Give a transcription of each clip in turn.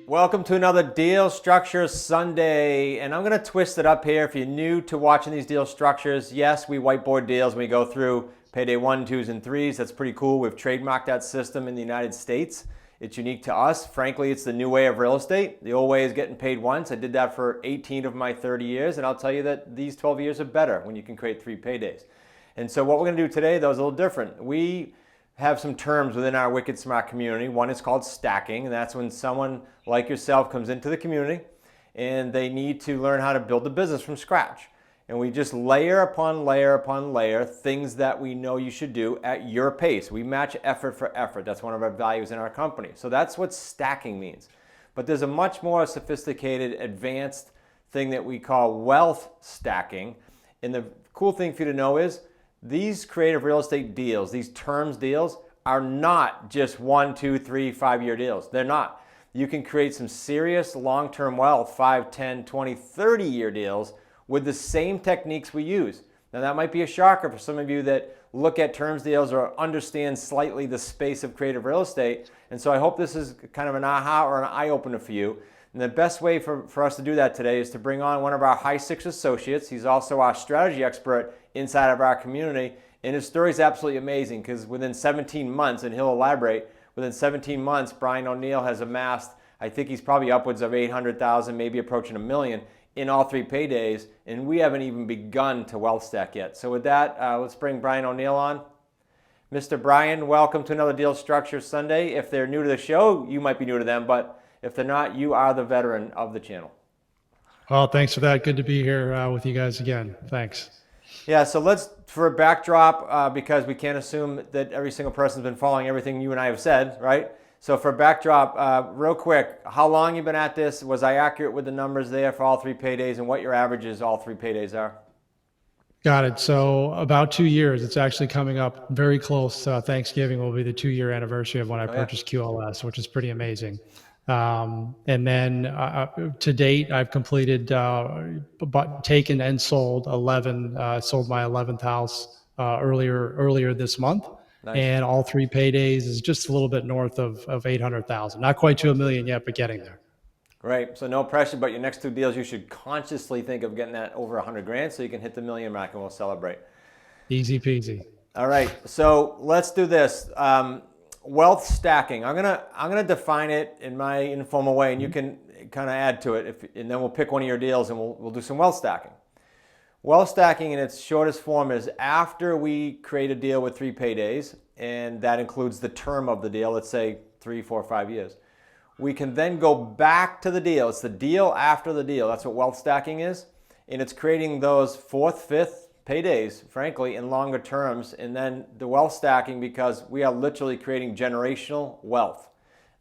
Welcome to another Deal Structure Sunday, and I'm going to twist it up here. If you're new to watching these deal structures, yes, we whiteboard deals. We go through payday 1, 2s, and 3s. That's pretty cool. We've trademarked that system in the United States. It's unique to us. Frankly, it's the new way of real estate. The old way is getting paid once. I did that for 18 of my 30 years, and I'll tell you that these 12 years are better when you can create 3 paydays. And so what we're going to do today, though, is a little different. We have some terms within our Wicked Smart community. One is called stacking, and that's when someone like yourself comes into the community and they need to learn how to build a business from scratch. And we just layer upon layer upon layer things that we know you should do at your pace. We match effort for effort. That's one of our values in our company. So that's what stacking means. But there's a much more sophisticated, advanced thing that we call wealth stacking. And the cool thing for you to know is these creative real estate deals, these terms deals, are not just 1, 2, 3, 5-year deals. They're not. You can create some serious long-term wealth, 5, 10, 20, 30-year deals with the same techniques we use. Now that might be a shocker for some of you that look at terms deals or understand slightly the space of creative real estate. And so I hope this is kind of an aha or an eye-opener for you. And the best way for us to do that today is to bring on one of our high six associates. He's also our strategy expert inside of our community. And his story is absolutely amazing because within 17 months, and he'll elaborate, within 17 months, Brian O'Neill has amassed, I think he's probably upwards of 800,000, maybe approaching $1 million in all 3 paydays. And we haven't even begun to wealth stack yet. So with that, let's bring Brian O'Neill on. Mr. Brian, welcome to another Deal Structure Sunday. If they're new to the show, you might be new to them, but if they're not, you are the veteran of the channel. Well, thanks for that. Good to be here with you guys again. Thanks. Yeah, so let's, for a backdrop, because we can't assume that every single person's been following everything you and I have said, right? So for a backdrop, real quick, how long you been at this? Was I accurate with the numbers there for all 3 paydays and what your averages all 3 paydays are? Got it. So about 2 years. It's actually coming up very close. Thanksgiving will be the 2-year anniversary of when I purchased QLS, which is pretty amazing. And then to date, I've completed, taken and sold 11, sold my 11th house earlier this month. Nice. And all 3 paydays is just a little bit north of 800,000. Not quite to $1 million yet, but getting there. Great. So no pressure, but your next 2 deals, you should consciously think of getting that over 100 grand so you can hit the $1 million mark and we'll celebrate. Easy peasy. All right. So let's do this. Wealth stacking. I'm gonna define it in my informal way, and you can kind of add to it. And then we'll pick one of your deals, and we'll do some wealth stacking. Wealth stacking, in its shortest form, is after we create a deal with 3 paydays, and that includes the term of the deal. Let's say 3, 4, 5 years. We can then go back to the deal. It's the deal after the deal. That's what wealth stacking is, and it's creating those 4th, 5th paydays, frankly, in longer terms, and then the wealth stacking, because we are literally creating generational wealth.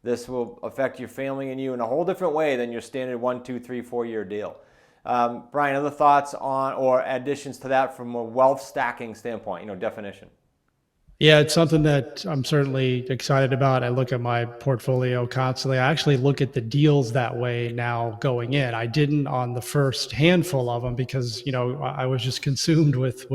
This will affect your family and you in a whole different way than your standard 1, 2, 3, 4-year deal. Brian, other thoughts on or additions to that from a wealth stacking standpoint, definition? Yeah, it's something that I'm certainly excited about. I look at my portfolio constantly. I actually look at the deals that way now going in. I didn't on the first handful of them because, I was just consumed with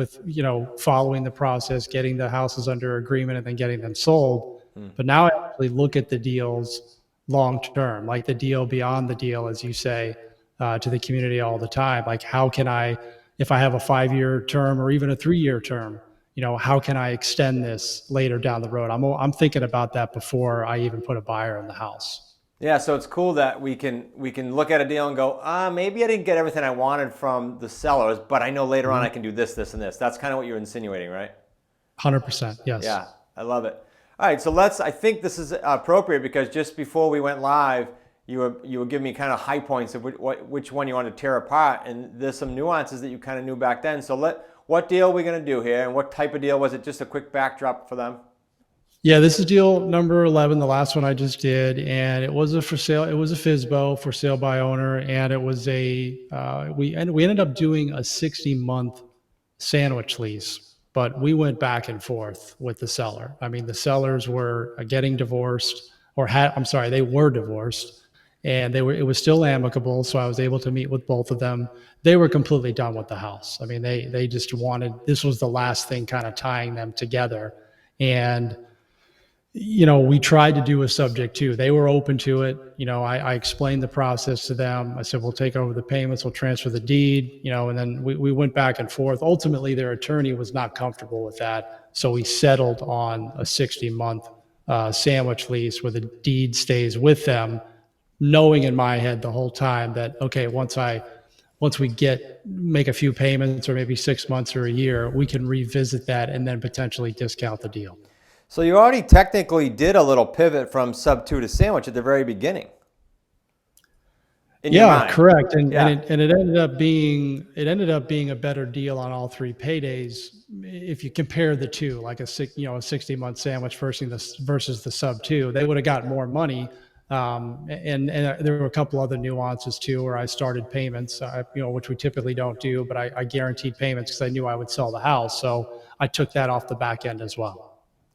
following the process, getting the houses under agreement and then getting them sold. But now I actually look at the deals long term, like the deal beyond the deal, as you say, to the community all the time. Like, how can I, if I have a 5-year term or even a 3-year term, how can I extend this later down the road? I'm thinking about that before I even put a buyer in the house. Yeah, so it's cool that we can look at a deal and go, maybe I didn't get everything I wanted from the sellers, but I know later on I can do this, this, and this. That's kind of what you're insinuating, right? 100%, yes. Yeah, I love it. All right, so I think this is appropriate because just before we went live, you were giving me kind of high points of which one you want to tear apart, and there's some nuances that you kind of knew back then. So what deal are we going to do here, and what type of deal was it? Just a quick backdrop for them. Yeah, this is deal number 11, the last one I just did, and it was a for sale. It was a FSBO, for sale by owner, and it was we ended up doing a 60-month sandwich lease, but we went back and forth with the seller. I mean, the sellers were getting divorced, they were divorced. And it was still amicable. So I was able to meet with both of them. They were completely done with the house. I mean, they just wanted, this was the last thing kind of tying them together. And we tried to do a subject to. They were open to it. I explained the process to them. I said, we'll take over the payments, we'll transfer the deed, and then we went back and forth. Ultimately, their attorney was not comfortable with that. So we settled on a 60-month sandwich lease where the deed stays with them, knowing in my head the whole time that, okay, once we make a few payments or maybe 6 months or a year, we can revisit that and then potentially discount the deal. So you already technically did a little pivot from sub 2 to sandwich at the very beginning. In your Yeah, mind. correct. Yeah. And it ended up being a better deal on all three paydays if you compare the two, like a 60-month sandwich versus the sub 2. They would have got more money. And there were a couple other nuances too, where I started payments, which we typically don't do, but I guaranteed payments because I knew I would sell the house. So I took that off the back end as well.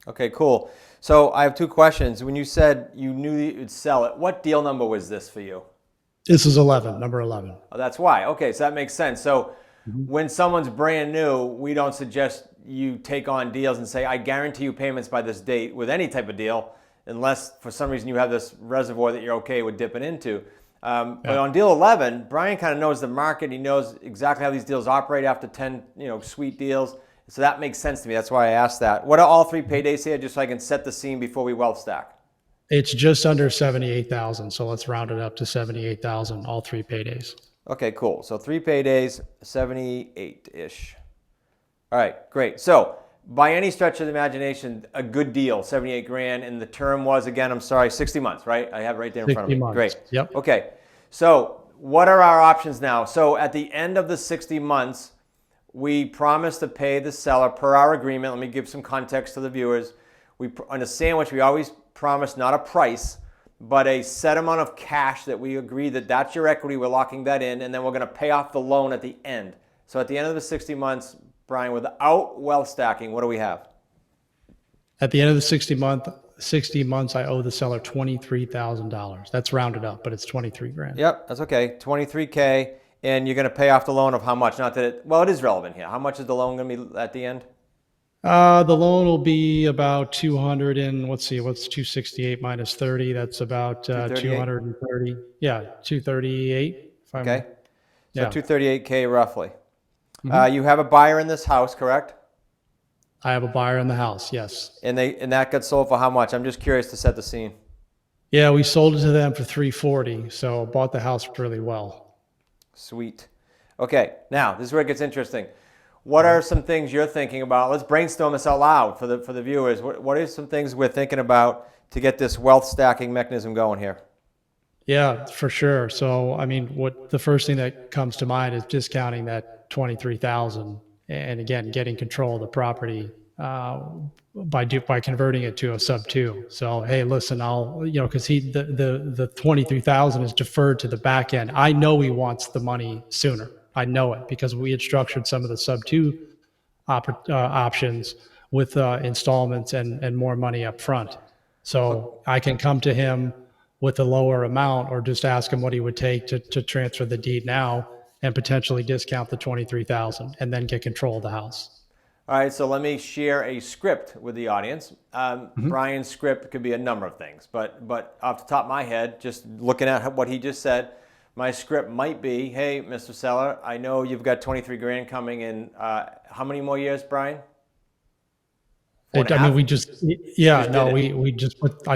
Okay, cool. So I have two questions. When you said you knew you'd sell it, what deal number was this for you? This is number 11. Oh, that's why. Okay, so that makes sense. So when someone's brand new, we don't suggest you take on deals and say, I guarantee you payments by this date with any type of deal, unless for some reason you have this reservoir that you're okay with dipping into. But on deal 11, Brian kind of knows the market. He knows exactly how these deals operate after 10, sweet deals. So that makes sense to me. That's why I asked that. What are all three paydays here, just so I can set the scene before we wealth stack? It's just under 78,000. So let's round it up to 78,000, all three paydays. Okay, cool. So 3 paydays, 78-ish. All right, great. So by any stretch of the imagination, a good deal, 78 grand. And the term was, again, I'm sorry, 60 months, right? I have it right there in front of me. 60 months. Great. Yep. Okay. So what are our options now? So at the end of the 60 months, we promise to pay the seller per our agreement. Let me give some context to the viewers. On a sandwich, we always promise not a price, but a set amount of cash that we agree that that's your equity. We're locking that in, and then we're going to pay off the loan at the end. So at the end of the 60 months, Brian, without wealth stacking, what do we have? At the end of the 60 months, I owe the seller $23,000. That's rounded up, but it's 23 grand. Yep, that's okay. 23K, and you're going to pay off the loan of how much? Not that it is relevant here. How much is the loan going to be at the end? The loan will be about 200 and what's 268 minus 30. That's about 230. Yeah, 238. Okay. So yeah. 238K roughly. You have a buyer in this house, correct? I have a buyer in the house, yes. And that got sold for how much? I'm just curious to set the scene. Yeah, we sold it to them for 340, so bought the house really well. Sweet. Okay, now this is where it gets interesting. What are some things you're thinking about? Let's brainstorm this out loud for the viewers. What are some things we're thinking about to get this wealth stacking mechanism going here? Yeah, for sure. So, I mean, the first thing that comes to mind is discounting that 23,000, and again, getting control of the property by converting it to a sub 2. So, hey, listen, because the 23,000 is deferred to the back end. I know he wants the money sooner. I know it because we had structured some of the sub 2 options with installments and more money up front. So I can come to him with a lower amount or just ask him what he would take to transfer the deed now and potentially discount the 23,000 and then get control of the house. All right, so let me share a script with the audience. Brian's script could be a number of things, but off the top of my head, just looking at what he just said, my script might be, hey, Mr. Seller, I know you've got 23 grand coming in. How many more years, Brian? I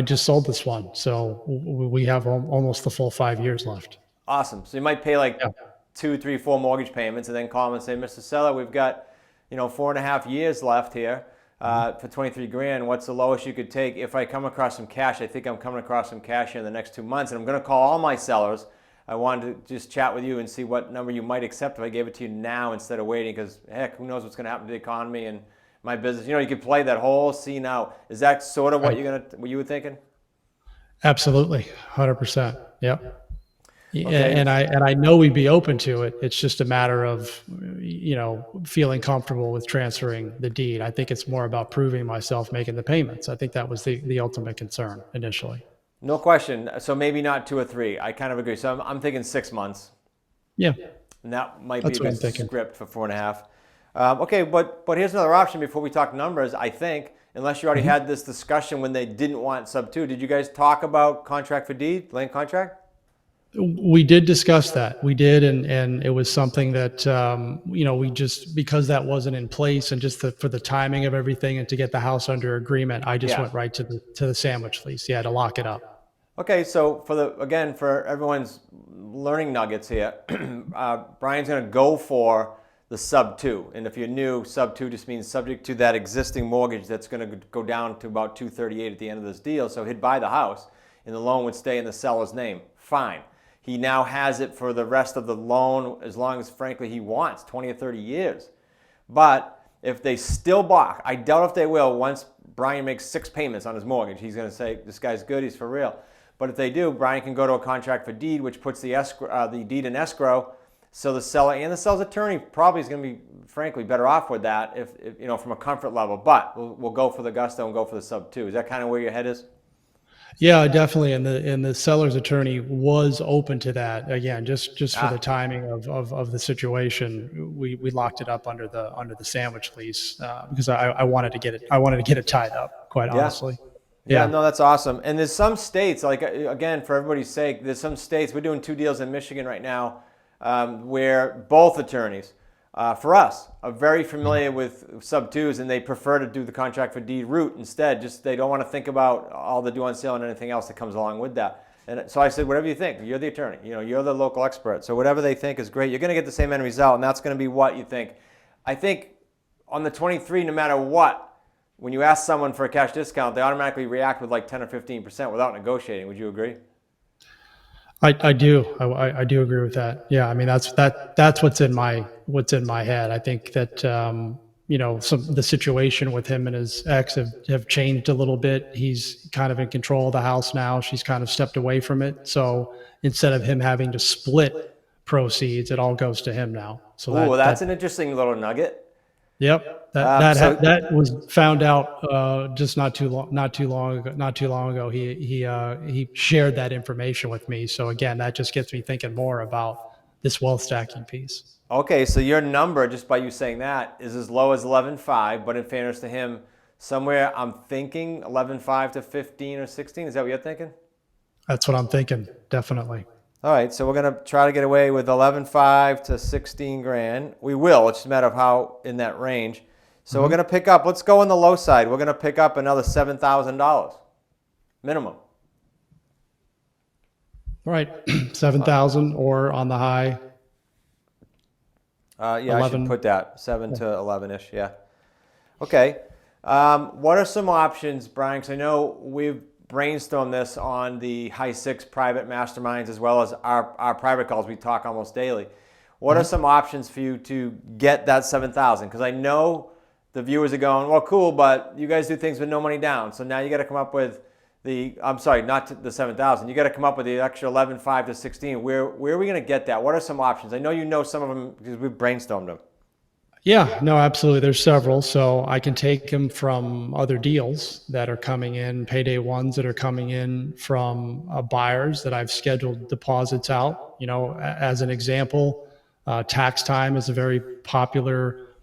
just sold this one. So we have almost the full 5 years left. Awesome. So you might pay 2, 3, 4 mortgage payments and then call him and say, Mr. Seller, we've got 4.5 years left here for 23 grand. What's the lowest you could take? If I come across some cash, I think I'm coming across some cash here in the next 2 months, and I'm going to call all my sellers. I wanted to just chat with you and see what number you might accept if I gave it to you now instead of waiting, because heck, who knows what's going to happen to the economy and my business. You could play that whole scene out. Is that sort of what you were thinking? Absolutely, 100%. Yep. Okay. And I know we'd be open to it. It's just a matter of feeling comfortable with transferring the deed. I think it's more about proving myself making the payments. I think that was the ultimate concern initially. No question. So maybe not 2 or 3. I kind of agree. So I'm thinking 6 months. Yeah. And that might be a good script for 4.5. Okay, but here's another option before we talk numbers, I think, unless you already had this discussion when they didn't want sub 2. Did you guys talk about contract for deed, land contract? We did discuss that. We did, and it was something that we just, because that wasn't in place, and just for the timing of everything, and to get the house under agreement, I just Yeah. went right to the sandwich lease. Yeah, to lock it up. Okay, so for everyone's learning nuggets here, Brian's going to go for the sub 2, and if you're new, sub 2 just means subject to that existing mortgage that's going to go down to about 238 at the end of this deal. So he'd buy the house, and the loan would stay in the seller's name. Fine. He now has it for the rest of the loan as long as, frankly, he wants, 20 or 30 years. But if they still balk, I doubt if they will, once Brian makes 6 payments on his mortgage, he's going to say, this guy's good, he's for real. But if they do, Brian can go to a contract for deed, which puts the deed in escrow. So the seller and the seller's attorney probably is going to be, frankly, better off with that if from a comfort level. But we'll go for the gusto and go for the sub 2. Is that kind of where your head is? Yeah, definitely. And the seller's attorney was open to that. Again, just for the timing of the situation, we locked it up under the sandwich lease because I wanted to get it tied up, quite honestly. Yeah, no, that's awesome. And there's some states, like, again, for everybody's sake, there's some states, we're doing 2 deals in Michigan right now where both attorneys, for us, are very familiar with sub 2s, and they prefer to do the contract for deed route instead. Just they don't want to think about all the due on sale and anything else that comes along with that. And so I said, whatever you think, you're the attorney, you're the local expert. So whatever they think is great. You're going to get the same end result, and that's going to be what you think. I think on the 23, no matter what, when you ask someone for a cash discount, they automatically react with like 10 or 15% without negotiating. Would you agree? I do. I do agree with that. Yeah. I mean, that's what's in my head. I think that, the situation with him and his ex have changed a little bit. He's kind of in control of the house now. She's kind of stepped away from it. So instead of him having to split proceeds, it all goes to him now. So that's an interesting little nugget. Yep. That was found out just not too long ago. He shared that information with me. So again, that just gets me thinking more about this wealth stacking piece. Okay, so your number, just by you saying that, is as low as 11.5, but in fairness to him, somewhere I'm thinking 11.5 to 15 or 16. Is that what you're thinking? That's what I'm thinking. Definitely. All right, so we're going to try to get away with 11.5 to 16 grand. We will. It's just a matter of how in that range. So we're going to pick up, let's go on the low side. We're going to pick up another $7,000 minimum. Right. 7,000 or on the high. Yeah, 11. I should put that 7 to 11-ish. Yeah. Okay. What are some options, Brian? Because I know we've brainstorm this on the High Six private masterminds as well as our private calls. We talk almost daily. What are some options for you to get that 7,000? Because I know the viewers are going, well, cool, but you guys do things with no money down. So now you got to come up with not the 7,000. You got to come up with the extra 11.5 to 16. Where are we going to get that? What are some options? I know you know some of them because we've brainstormed them. Yeah, no, absolutely. There's several. So I can take them from other deals that are coming in, payday ones that are coming in from buyers that I've scheduled deposits out. As an example, tax time is a very popular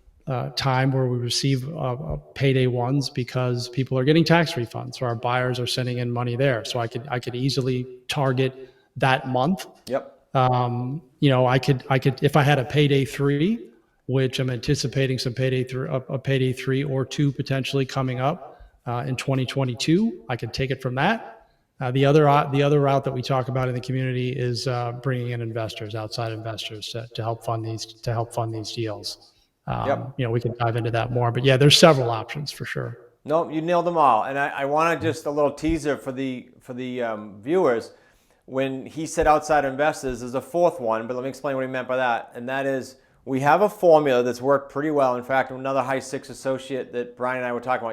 time where we receive payday ones because people are getting tax refunds. So our buyers are sending in money there. So I could easily target that month. Yep. I could if I had a payday 3, which I'm anticipating some a payday 3 or 2 potentially coming up in 2022. I can take it from that. The other route that we talk about in the community is bringing in outside investors to help fund these deals. We can dive into that more, but yeah, there's several options for sure. No, you nailed them all. And I want to just a little teaser for the viewers. When he said outside investors, there's a 4th one, but let me explain what he meant by that. And that is, we have a formula that's worked pretty well. In fact, another High Six associate that Brian and I were talking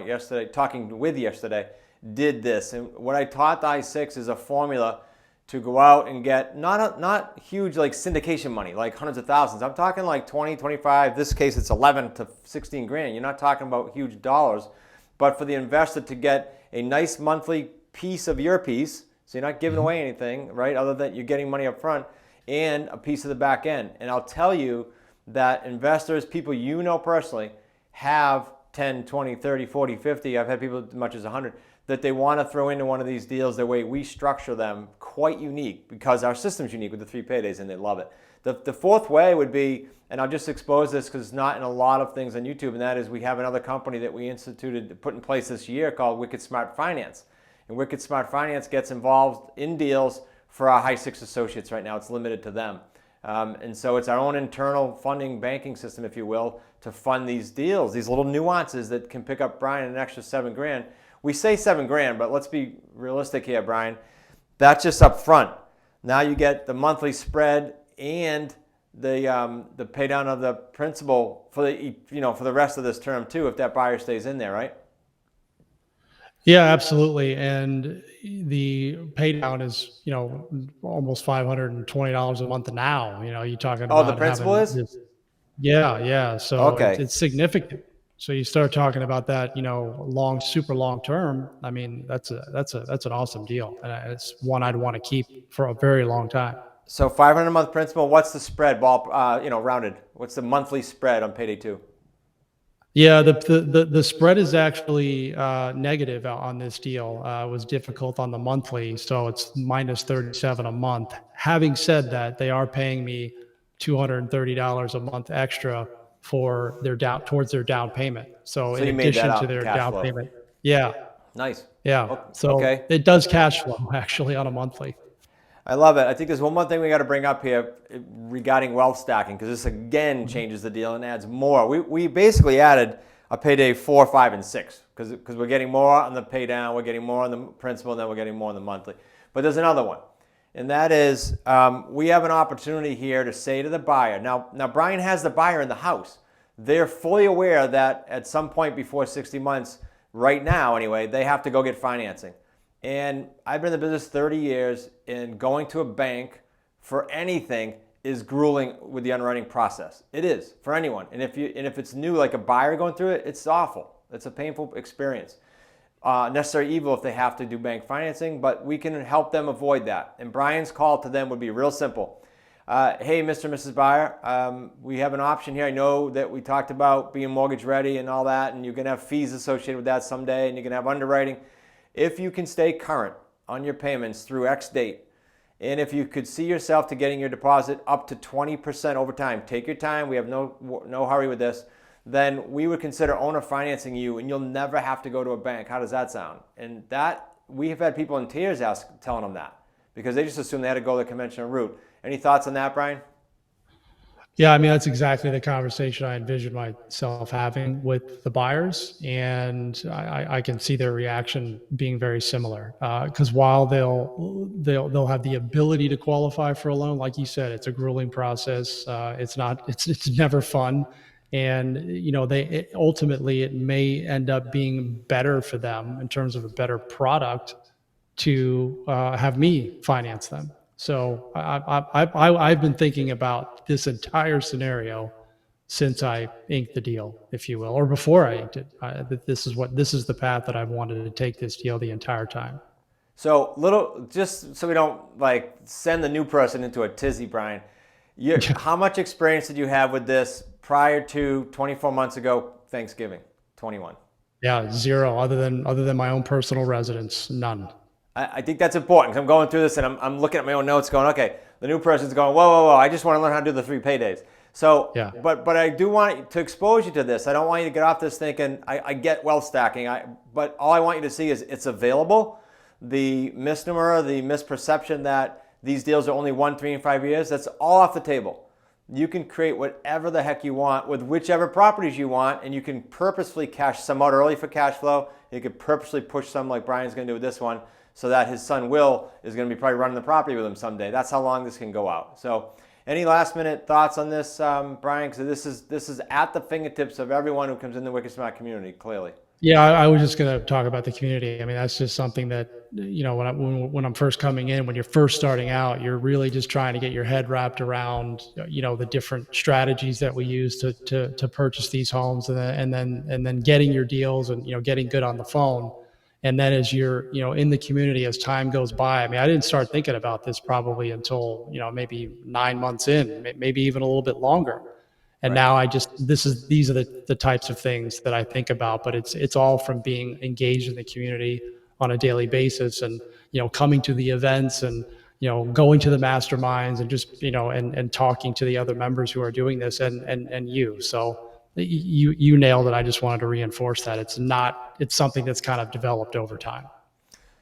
with yesterday, did this. And what I taught the High Six is a formula to go out and get not huge like syndication money, like hundreds of thousands. I'm talking like 20, 25. This case, it's 11 to 16 grand. You're not talking about huge dollars, but for the investor to get a nice monthly piece of your piece, so you're not giving away anything, right? Other than you're getting money up front and a piece of the back end. And I'll tell you that investors, people personally, have 10, 20, 30, 40, 50. I've had people as much as 100 that they want to throw into one of these deals. The way we structure them, quite unique because our system's unique with the 3 paydays and they love it. The fourth way would be, and I'll just expose this because it's not in a lot of things on YouTube, and that is we have another company that we instituted, put in place this year called Wicked Smart Finance. And Wicked Smart Finance gets involved in deals for our high six associates right now. It's limited to them. And so it's our own internal funding banking system, if you will, to fund these deals, these little nuances that can pick up Brian an extra $7,000. We say $7,000, but let's be realistic here, Brian. That's just up front. Now you get the monthly spread and the pay down of the principal for the rest of this term too, if that buyer stays in there, right? Yeah, absolutely. And the pay down is, almost $520 a month now. You're talking Oh, the about principal having is? this. Yeah, yeah. So Okay. it's significant. So you start talking about that, super long term. I mean, that's an awesome deal, and it's one I'd want to keep for a very long time. So 500 a month principal. What's the spread? Rounded. What's the monthly spread on payday 2? Yeah, the spread is actually negative on this deal. It was difficult on the monthly, so it's minus 37 a month. Having said that, they are paying me $230 a month extra for towards their down payment. So So in you made that addition to up their cash down flow. payment, yeah, Nice. yeah. So Okay. it does cash flow actually on a monthly. I love it. I think there's one more thing we got to bring up here regarding wealth stacking, because this again changes the deal and adds more. We basically added a payday 4, 5, and 6 because we're getting more on the pay down, we're getting more on the principal, and then we're getting more on the monthly. But there's another one, and that is we have an opportunity here to say to the buyer. Now Brian has the buyer in the house. They're fully aware that at some point before 60 months, right now anyway, they have to go get financing. And I've been in the business 30 years, and going to a bank for anything is grueling with the underwriting process. It is for anyone. And if it's new, like a buyer going through it, it's awful. It's a painful experience. Necessary evil if they have to do bank financing, but we can help them avoid that. And Brian's call to them would be real simple. Hey, Mr. and Mrs. Buyer, we have an option here. I know that we talked about being mortgage ready and all that, and you're going to have fees associated with that someday, and you're going to have underwriting. If you can stay current on your payments through X date, and if you could see yourself to getting your deposit up to 20% over time, take your time, we have no hurry with this, then we would consider owner financing you, and you'll never have to go to a bank. How does that sound? And that, we have had people in tears telling them that because they just assume they had to go the conventional route. Any thoughts on that, Brian? Yeah, I mean, that's exactly the conversation I envisioned myself having with the buyers. And I can see their reaction being very similar. Because while they'll have the ability to qualify for a loan, like you said, it's a grueling process. It's never fun. And, ultimately it may end up being better for them in terms of a better product to have me finance them. So I've been thinking about this entire scenario since I inked the deal, if you will, or before I inked it. That this is the path that I've wanted to take this deal the entire time. So just so we don't send the new person into a tizzy, Brian, how much experience did you have with this prior to 24 months ago, Thanksgiving, 21? Yeah, zero, other than my own personal residence, none. I think that's important because I'm going through this and I'm looking at my own notes going, okay, the new person's going, whoa, I just want to learn how to do the 3 paydays. So, yeah. But I do want to expose you to this. I don't want you to get off this thinking, I get wealth stacking, but all I want you to see is it's available. The misnomer, the misperception that these deals are only 1, 3, and 5 years, that's all off the table. You can create whatever the heck you want with whichever properties you want, and you can purposefully cash some out early for cash flow. You could purposely push some like Brian's going to do with this one, so that his son Will is going to be probably running the property with him someday. That's how long this can go out. So any last minute thoughts on this, Brian? Because this is at the fingertips of everyone who comes in the Wicked Smart community, clearly. Yeah, I was just going to talk about the community. I mean, that's just something that, when I'm first coming in, when you're first starting out, you're really just trying to get your head wrapped around, the different strategies that we use to purchase these homes, and then getting your deals and, getting good on the phone. And then as you're, in the community, as time goes by, I mean, I didn't start thinking about this probably until, maybe 9 months in, maybe even a little bit longer. And Right. now these are the types of things that I think about, but it's all from being engaged in the community on a daily basis, and coming to the events, and going to the masterminds, and just and talking to the other members who are doing this, and you. So you nailed it. I just wanted to reinforce that it's something that's kind of developed over time.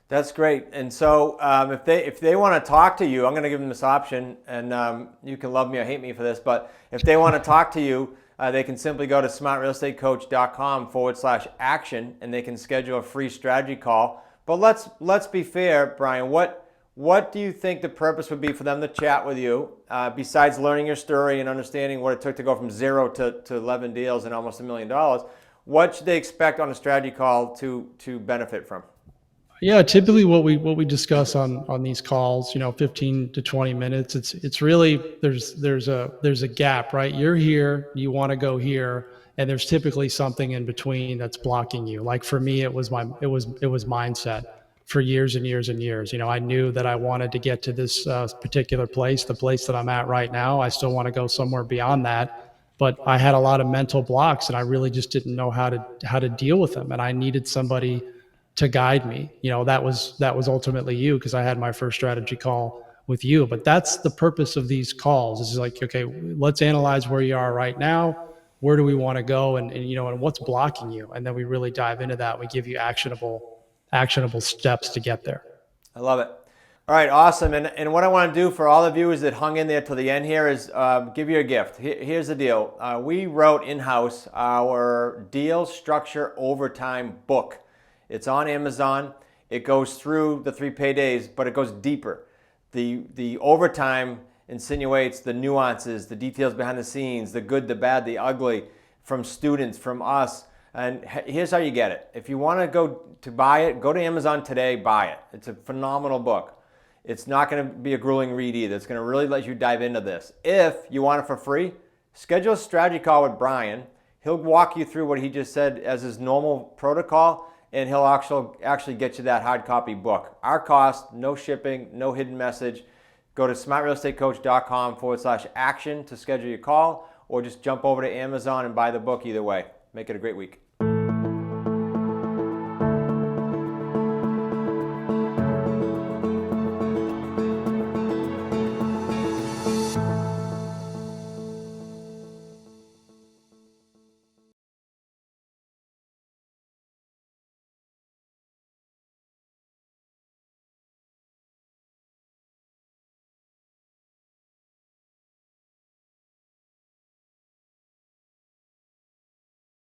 That's great. And so if they want to talk to you, I'm going to give them this option, and you can love me or hate me for this, but if they want to talk to you, they can simply go to smartrealestatecoach.com/action, and they can schedule a free strategy call. But let's be fair, Brian. What do you think the purpose would be for them to chat with you, besides learning your story and understanding what it took to go from 0 to 11 deals and almost $1 million? What should they expect on a strategy call to benefit from? Yeah, typically what we discuss on these calls, 15 to 20 minutes, it's really there's a gap, right? You're here, you want to go here, and there's typically something in between that's blocking you. Like for me, it was mindset for years and years and years. I knew that I wanted to get to this particular place, the place that I'm at right now. I still want to go somewhere beyond that, but I had a lot of mental blocks, and I really just didn't know how to deal with them, and I needed somebody to guide me. That was ultimately you, because I had my first strategy call with you. But that's the purpose of these calls. Is like, okay, let's analyze where you are right now. Where do we want to go, and what's blocking you? And then we really dive into that. We give you actionable steps to get there. I love it. All right, awesome. And what I want to do for all the viewers that hung in there till the end here is give you a gift. Here's the deal. We wrote in-house our deal structure overtime book. It's on Amazon. It goes through the 3 paydays, but it goes deeper. The overtime insinuates the nuances, the details behind the scenes, the good, the bad, the ugly, from students, from us. And here's how you get it. If you want to go to buy it, go to Amazon today, buy it. It's a phenomenal book. It's not going to be a grueling read either. It's going to really let you dive into this. If you want it for free, schedule a strategy call with Brian. He'll walk you through what he just said as his normal protocol, and he'll actually get you that hard copy book. Our cost, no shipping, no hidden message. Go to smartrealestatecoach.com/action to schedule your call, or just jump over to Amazon and buy the book. Either way, make it a great week.